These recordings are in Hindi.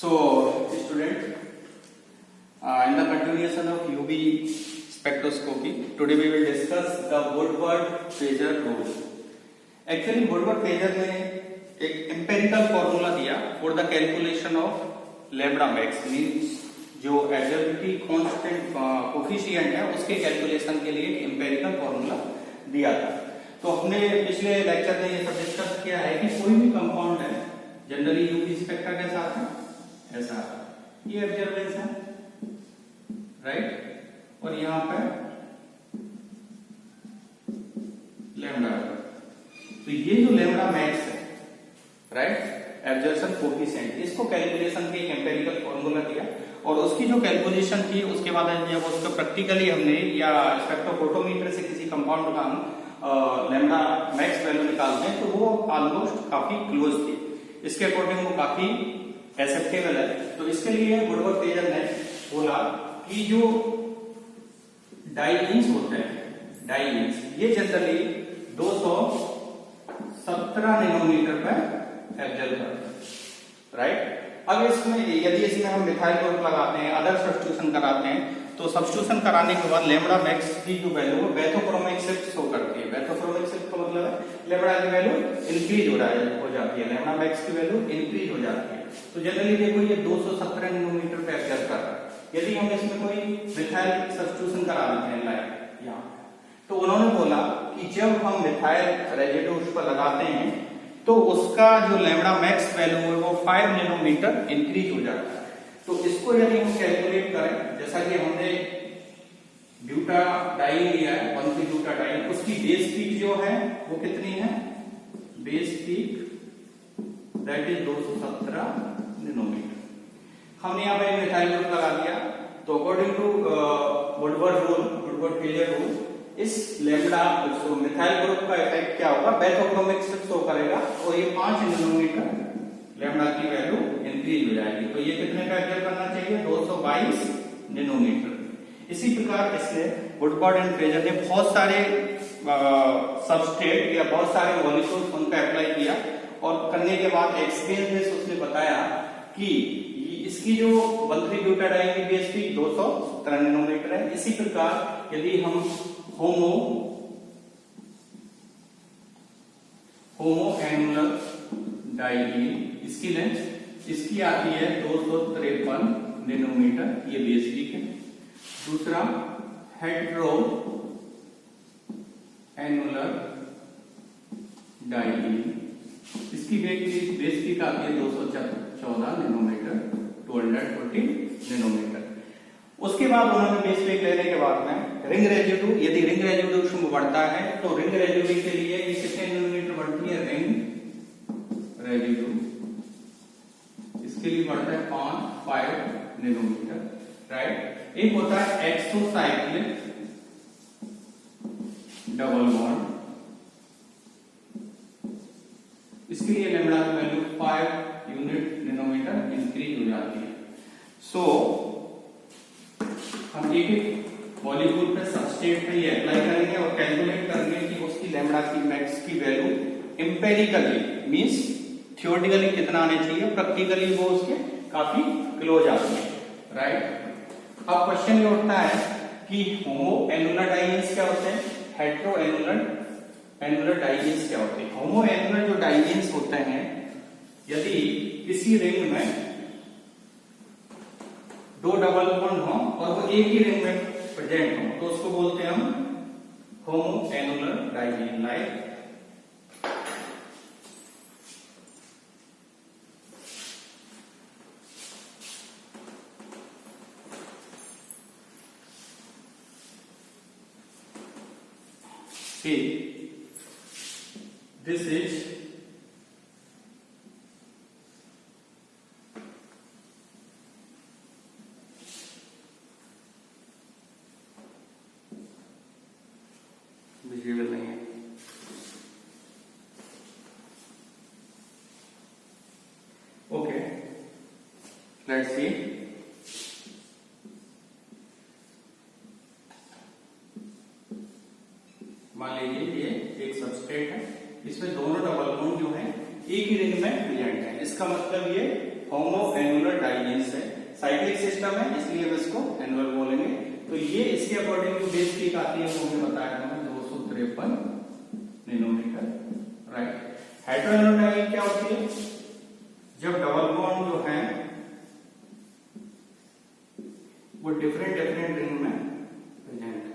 So, student, in the continuation of UV spectroscopy, today we will discuss the Woodward-Pager rule. Actually, Woodward-Pager ने एक empirical formula दिया for the calculation of lambda max, means जो additivity constant coefficient है उसके कैलकुलेशन के लिए एक empirical formula दिया था. तो हमने पिछले लेक्चर में ये सब डिस्कस किया है कि कोई भी कंपाउंड है जनरली यूवी स्पेक्ट्रा के साथ है ऐसा, ये ऑब्जर्वेंस है राइट, और यहाँ पे लैम्डा. तो ये जो लैम्डा मैक्स है राइट, एब्जॉर्प्शन कोएफिशिएंट, इसको कैलकुलेशन के एक एम्पिरिकल फॉर्मूला दिया और उसकी जो कैलकुलेशन की उसके बाद जब उसको प्रैक्टिकली हमने या स्पेक्ट्रोफोटोमीटर से किसी कंपाउंड का हम लैम्डा मैक्स वैल्यू निकालते हैं तो वो ऑलमोस्ट काफी क्लोज थी, इसके अकॉर्डिंग वो काफी एक्सेप्टेबल है. तो इसके लिए वुडवर्ड-पेजर ने बोला कि जो डाइइंस होते हैं, डाइइंस ये जनरली 217 नैनोमीटर पर एब्जॉर्ब करते हैं राइट. अब इसमें यदि इसमें हम मिथाइल ग्रुप लगाते हैं, अदर सब्स्टिट्यूशन कराते हैं, तो सब्स्टिट्यूशन कराने के बाद लैम्डा मैक्स की जो वैल्यू है बेथोक्रोमिक शिफ्ट शो करती है. बेथोक्रोमिक शिफ्ट का मतलब है लैम्डा की वैल्यू इंक्रीज हो जाती है, लैम्डा मैक्स की वैल्यू इंक्रीज हो जाती है. तो जनरली देखो ये 217 नैनोमीटर पे एब्जॉर्ब कर रहा है. यदि हम इसमें कोई मिथाइल सब्स्टिट्यूशन करा देते हैं लाइक यहाँ, तो उन्होंने बोला कि जब हम मिथाइल रेजिड्यू उस पर लगाते हैं तो उसका जो लैम्डा मैक्स वैल्यू है वो 5 नैनोमीटर इंक्रीज हो जाता है. तो इसको यदि हम कैलकुलेट करें, जैसा कि हमने ब्यूटाडाइन लिया है 1,3-ब्यूटाडाइन, उसकी बेस पीक जो है वो कितनी है, base peak that is 217 nanometer. हमने यहाँ पे मिथाइल ग्रुप लगा दिया तो अकॉर्डिंग टू वुडवर्ड-पेजर रूल इस लैम्डा मिथाइल ग्रुप का इफेक्ट क्या होगा, बेथोक्रोमिक शिफ्ट शो करेगा और ये 5 नैनोमीटर लैम्डा की वैल्यू इंक्रीज हो जाएगी. तो ये कितने का एब्जॉर्ब करना चाहिए, 222 नैनोमीटर. इसी प्रकार इसने वुडवर्ड एंड पेजर ने बहुत सारे सबस्ट्रेट या बहुत सारे मॉलिक्यूल्स उन पर अप्लाई किया और करने के बाद एक्सपीरियंस उसने बताया कि इसकी जो 1,3-ब्यूटाडाइन की बेस पीक 217 नैनोमीटर है. इसी प्रकार यदि हम होमो एनुलर डाइईन, इसकी लेंथ इसकी आती है 253 नैनोमीटर, ये बेस पीक है. दूसरा हेट्रो एनुलर डाइईन, इसकी बेस पीक आती है 214 नैनोमीटर, 240 नैनोमीटर. उसके बाद उन्होंने बेस पीक लेने के बाद में रिंग रेजिड्यू, यदि रिंग रेजिड्यू बढ़ता है तो रिंग रेजिड्यू के लिए ये कितने नैनोमीटर बढ़ती है, रिंग रेजिड्यू इसके लिए बढ़ता है 5 नैनोमीटर राइट. एक होता है एक्सोसाइक्लिक डबल बॉन्ड, इसके लिए लैम्डा की वैल्यू 5 यूनिट नैनोमीटर इंक्रीज हो जाती है. सो हम एक मॉलिक्यूल पे सबस्ट्रेट पे ये अप्लाई करेंगे और कैलकुलेट करेंगे कि उसकी लैम्डा की मैक्स की वैल्यू एम्पिरिकली मींस थियोरेटिकली कितना आने चाहिए, प्रैक्टिकली वो उसके काफी क्लोज आते हैं राइट. अब क्वेश्चन ये उठता है कि होमो एनुलर डाइईन्स क्या होते हैं, हेट्रो एनुलर डाइईन्स क्या होते हैं. होमो एनुलर जो डाइईन्स होते हैं, यदि किसी रिंग में 2 डबल बॉन्ड हो और वो एक ही रिंग में प्रेजेंट हो तो उसको बोलते हैं हम homo annular diene. Like see this is visible नहीं है. Okay let's see. मान लीजिए ये एक सबस्ट्रेट है, इसमें दोनों डबल बॉन्ड जो है एक ही रिंग में प्रेजेंट है. इसका मतलब मतलब ये होमो एनुलर डाइजेंस है, साइक्लिक सिस्टम है, इसलिए हम इसको एनुलर बोलेंगे। तो ये इसके अकॉर्डिंग जो बेस पीक आती है वो हमें बताया था 253 नैनोमीटर, राइट। हेटेरोएनुलर डाइजेंस क्या होती है? जब डबल बॉन्ड जो है वो डिफरेंट रिंग में प्रेजेंट है,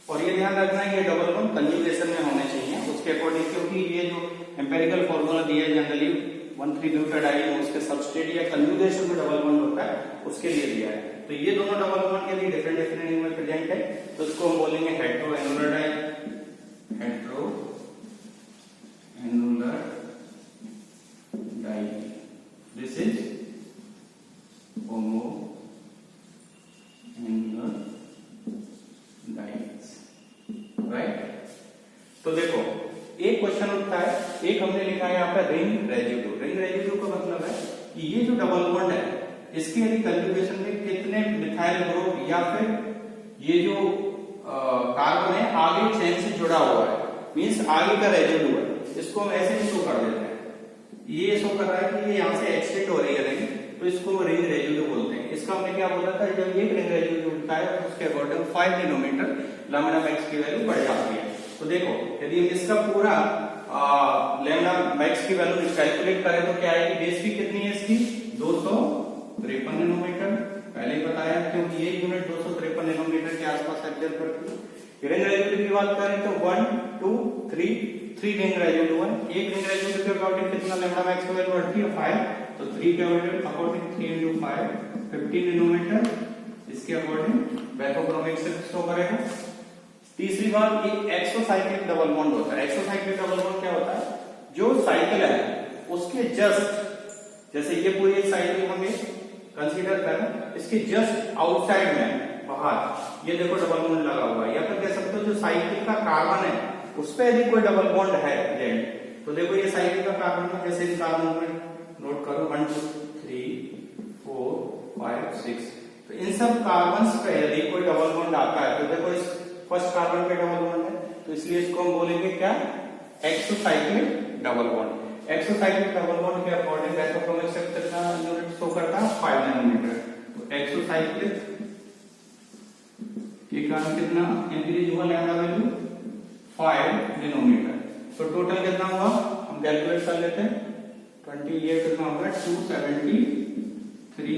और ये ध्यान रखना है कि डबल बॉन्ड कंजुगेशन में होने चाहिए उसके अकॉर्डिंग, क्योंकि ये जो एम्पेरिकल फॉर्मूला दिया है जनरली 1,3-ब्यूटाडाइन उसके सबस्ट्रेट या कंजुगेशन में डबल बॉन्ड होता है उसके लिए दिया है। तो ये दोनों डबल बॉन्ड यदि डिफरेंट रिंग में प्रेजेंट है तो इसको हम बोलेंगे heteroannular dienes, heteroannular dienes. This is homo annular dienes, right. तो देखो एक क्वेश्चन उठता है, एक हमने लिखा है यहाँ पे रिंग रेजिड्यू। रिंग रेजिड्यू का मतलब है कि ये जो डबल बॉन्ड है इसके यदि कंजुगेशन में कितने मिथाइल ग्रुप या फिर ये जो कार्बन है आगे चेन से जुड़ा हुआ है, मींस आगे का रेजिड्यू है, इसको हम ऐसे भी शो कर देते हैं। ये शो कर रहा है कि ये यहाँ से एक्सटेंड हो रही है रिंग, तो इसको रिंग रेजिड्यू बोलते हैं। इसका हमने क्या बोला था, जब एक रिंग रेजिड्यू उठता है तो उसके अकॉर्डिंग 5 नैनोमीटर लैम्ब्डा मैक्स की वैल्यू बढ़ जाती है। तो देखो यदि हम इसका पूरा लैम्ब्डा मैक्स की वैल्यू कैलकुलेट करें तो क्या है कि बेस पीक कितनी है इसकी 253 नैनोमीटर, पहले ही बताया, क्योंकि ये यूनिट 253 नैनोमीटर के आसपास एग्जस्ट करती है। रिंग रेजिड्यू की बात करें तो 1 2 3 रिंग रेजिड्यू है, एक रिंग रेजिड्यू के अकॉर्डिंग कितना लैम्ब्डा मैक्स की वैल्यू बढ़ती है 5, तो 3 के अकॉर्डिंग 3 into 5 15 नैनोमीटर, इसके अकॉर्डिंग बैथोक्रोमिक से शो करेगा। तीसरी बात, एक एक्सोसाइक्लिक डबल बॉन्ड होता है। एक्सोसाइक्लिक डबल बॉन्ड क्या होता है, जो साइकिल है उसके जस्ट, जैसे ये पूरी एक साइकिल हमें कंसीडर करें, इसके जस्ट आउटसाइड में बाहर ये देखो डबल बॉन्ड लगा हुआ है, या फिर कह सकते हो जो साइकिल का कार्बन है उस पर यदि कोई डबल बॉन्ड है प्रेजेंट, तो देखो ये साइकिल का कार्बन है, जैसे कार्बन में नोट करो 1 2 3 4 5 6, तो इन सब कार्बन पे यदि कोई डबल बॉन्ड आता है तो देखो इस फर्स्ट कार्बन पे डबल बॉन्ड है, तो इसलिए इसको हम बोलेंगे क्या, exocyclic double bond. Exocyclic double bond के अकॉर्डिंग बैथोक्रोमिक स्ट्रक्चर का यूनिट शो करता है 5 नैनोमीटर। तो एक्सोसाइक्लिक के कारण कितना इंक्रीज हुआ लैम्ब्डा वैल्यू 5 नैनोमीटर। तो टोटल कितना हुआ हम कैलकुलेट कर लेते हैं, 28 कितना होगा 273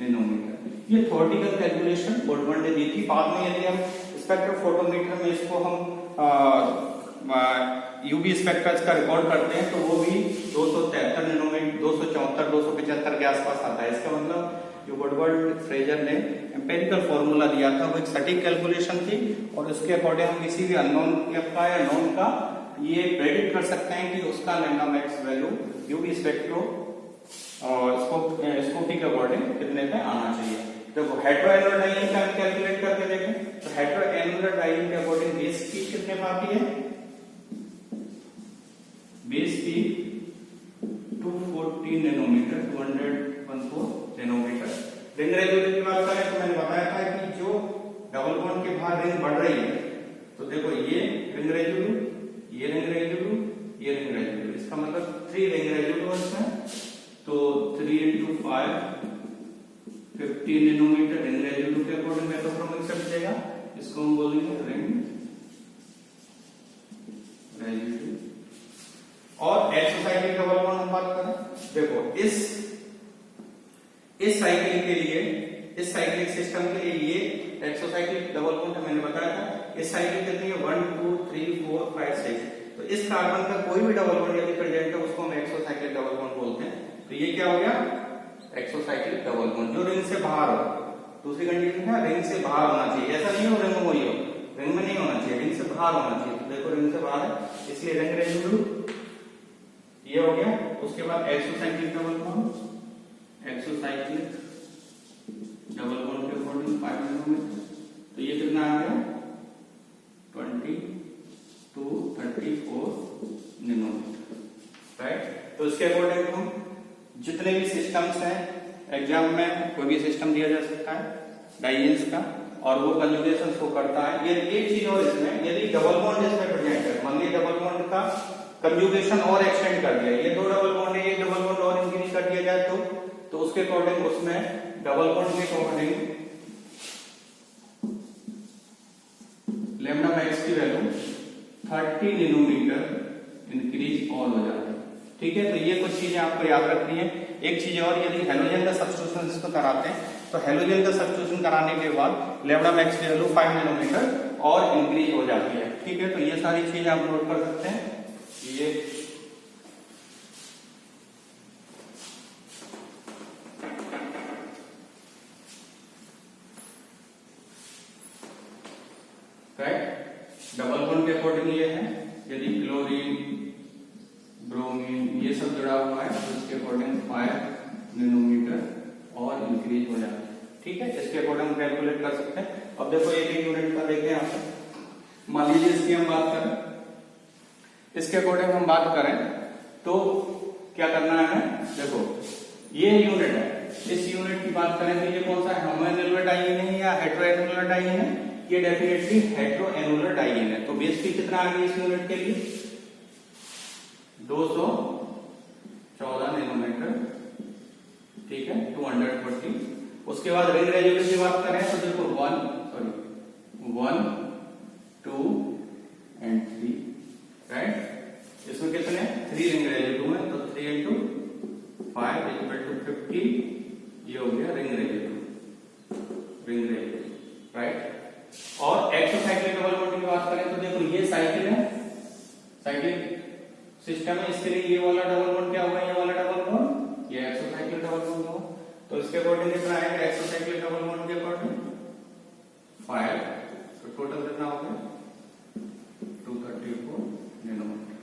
नैनोमीटर। ये थ्योरेटिकल कैलकुलेशन बोल्टमैन ने दी थी। बाद में यदि हम स्पेक्ट्रोफोटोमीटर में इसको हम यूवी स्पेक्ट्रस का रिकॉर्ड करते हैं तो वो भी 273 नैनोमीटर 274 275 के आसपास आता है। इसका मतलब जो वुडवर्ड फ्रेजर ने एम्पेरिकल फॉर्मूला दिया था वो एक सटीक कैलकुलेशन थी, और उसके अकॉर्डिंग हम किसी भी अननोन का या नोन का ये प्रेडिक्ट कर सकते हैं कि उसका lambda max value UV spectro और स्कोपी के अकॉर्डिंग कितने पे आना चाहिए। देखो हेटेरोएनुलर डाइजेंस का कैलकुलेट करके देखें तो हेटेरोएनुलर डाइजेंस के अकॉर्डिंग बेस पीक कितने पे आती है, base peak 240 nanometer 214 nanometer. Ring residue की बात करें तो मैंने बताया था कि जो डबल बॉन्ड के बाहर रिंग बढ़ रही है, तो देखो ये रिंग रेजिड्यू, ये रिंग रेजिड्यू, ये रिंग रेजिड्यू, इसका मतलब 3 रिंग रेजिड्यूज हैं, तो 3 into 5 15 नैनोमीटर रिंग रेजिड्यू के अकॉर्डिंग बैथोक्रोमिक से बचेगा, इसको हम बोलेंगे रिंग रेजिड्यू। और एक्सोसाइक्लिक डबल बॉन्ड हम बात करें, देखो इस साइकिल के लिए, इस साइक्लिक सिस्टम के लिए ये एक्सोसाइक्लिक डबल बॉन्ड मैंने बताया था, इस साइकिल कितनी है 1 2 3 4 5 6, तो इस कार्बन का कोई भी डबल बॉन्ड यदि प्रेजेंट है उसको हम एक्सोसाइक्लिक डबल बॉन्ड बोलते हैं। तो ये क्या हो गया, एक्सोसाइक्लिक डबल बॉन्ड जो रिंग से बाहर हो। दूसरी कंडीशन है रिंग से बाहर होना चाहिए, ऐसा नहीं हो रिंग में वही हो, रिंग में नहीं होना चाहिए, रिंग से बाहर होना चाहिए। तो देखो रिंग से बाहर है, इसलिए रिंग रेजिड्यू ये हो गया। उसके बाद exocyclic double bond, exocyclic double bond के अकॉर्डिंग 5 नैनोमीटर, तो ये कितना आ गया 20 to 34 नैनोमीटर, राइट। तो इसके अकॉर्डिंग हम जितने भी सिस्टम्स हैं, एग्जाम में कोई भी सिस्टम दिया जा सकता है डाइजेंस का, और वो कंजुगेशन शो करता है। ये एक चीज और इसमें, यदि डबल बॉन्ड इसमें प्रेजेंट है, मान लीजिए डबल बॉन्ड का कंजुगेशन और एक्सटेंड कर दिया, ये 2 डबल बॉन्ड है, ये डबल बॉन्ड और इंक्रीज कर दिया जाए तो उसके अकॉर्डिंग उसमें डबल बॉन्ड के अकॉर्डिंग लैम्डा मैक्स की वैल्यू 30 नैनोमीटर इंक्रीज और हो जाती है। ठीक है, तो ये कुछ चीजें आपको याद रखनी है। एक चीज और, यदि हेलोजन का सब्स्टिट्यूशन इसको कराते हैं तो हेलोजन का सब्स्टिट्यूशन कराने के बाद लैम्डा मैक्स की वैल्यू 5 नैनोमीटर और इंक्रीज हो जाती है। ठीक है, तो ये सारी चीजें आप नोट कर सकते हैं। ये राइट, डबल बॉन्ड के अकॉर्डिंग ये है, यदि क्लोरीन ब्रोमीन ये सब जुड़ा हुआ है तो इसके अकॉर्डिंग 5 नैनोमीटर और इंक्रीज हो जाता है। ठीक है, इसके अकॉर्डिंग हम कैलकुलेट कर सकते हैं। अब देखो एक एक यूनिट का देखें यहाँ पे, मान लीजिए इसकी हम बात करें, इसके अकॉर्डिंग हम बात करें तो क्या करना है, देखो ये यूनिट है, इस यूनिट की बात करें तो ये कौन सा है, होमोएनुलर डाइईन है या हेटेरोएनुलर डाइईन है, ये डेफिनेटली हेटेरोएनुलर डाइईन है। तो बेस की कितना आ गई इस यूनिट के लिए 214 नैनोमीटर। ठीक है, 240। उसके बाद रिंग रेजोल्यूशन की बात करें तो देखो 1, 2 एंड 3, राइट। इसमें कितने 3 रिंग रेजोल्यूशन है, तो 3 into 5 = 50। ये हो गया रिंग रेजोल्यूशन, राइट। और एक्सोसाइक्लिक डबल बॉन्ड की बात करें तो देखो ये साइकिल है, साइक्लिक सिस्टम है, इसके लिए ये वाला डबल बॉन्ड क्या होगा, ये वाला डबल बॉन्ड, ये एक्सोसाइक्लिक डबल बॉन्ड होगा। तो इसके अकॉर्डिंग कितना आएगा एक्सोसाइक्लिक डबल बॉन्ड के अकॉर्डिंग 5, तो टोटल कितना हो गया 234 नैनोमीटर।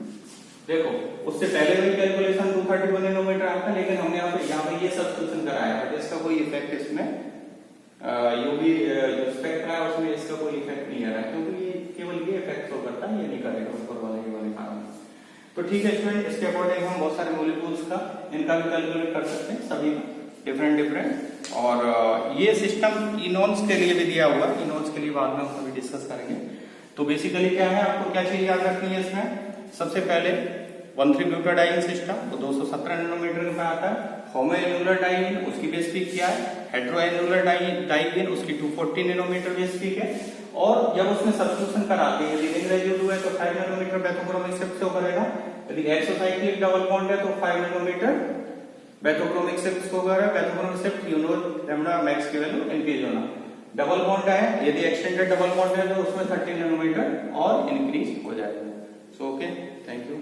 देखो उससे पहले भी कैलकुलेशन 231 नैनोमीटर आता है, लेकिन हमने यहाँ पे ये सब्स्टिट्यूशन कराया है, तो इसका कोई इफेक्ट इसमें यूवी स्पेक्ट्रा है उसमें इसका कोई इफेक्ट नहीं आ रहा है, क्योंकि ये केवल ये इफेक्ट शो करता है, ये नहीं करेगा ऊपर वाले कारण। तो ठीक है स्टूडेंट, इसके अकॉर्डिंग हम बहुत सारे मॉलिक्यूल्स का इनका भी कैलकुलेट कर सकते हैं, सभी डिफरेंट। और ये सिस्टम इनॉन्स के लिए भी दिया हुआ है, इनॉन्स के लिए बाद में हम कभी डिस्कस करेंगे। तो बेसिकली क्या है, आपको क्या चीज याद रखनी है इसमें, सबसे पहले 1,3-ब्यूटाडाइन सिस्टम तो 217 नैनोमीटर में आता है। होमोएनुलर डाइईन उसकी बेस पीक क्या है, हेटेरोएनुलर डाइईन उसकी 240 नैनोमीटर बेस पीक है। और जब उसमें सब्स्टिट्यूशन कराते हैं, यदि रिंग रेजिड्यू है तो 5 नैनोमीटर बेथोक्रोमिक शिफ्ट शो करेगा, यदि एक्सोसाइक्लिक डबल बॉन्ड है तो 5 नैनोमीटर बेथोक्रोमिक शिफ्ट शो करेगा। Bathochromic shift you know lambda max की वैल्यू इंक्रीज होना। डबल बॉन्ड है, यदि एक्सटेंडेड डबल बॉन्ड है तो उसमें 30 नैनोमीटर और इंक्रीज हो जाएगा। So okay, thank you.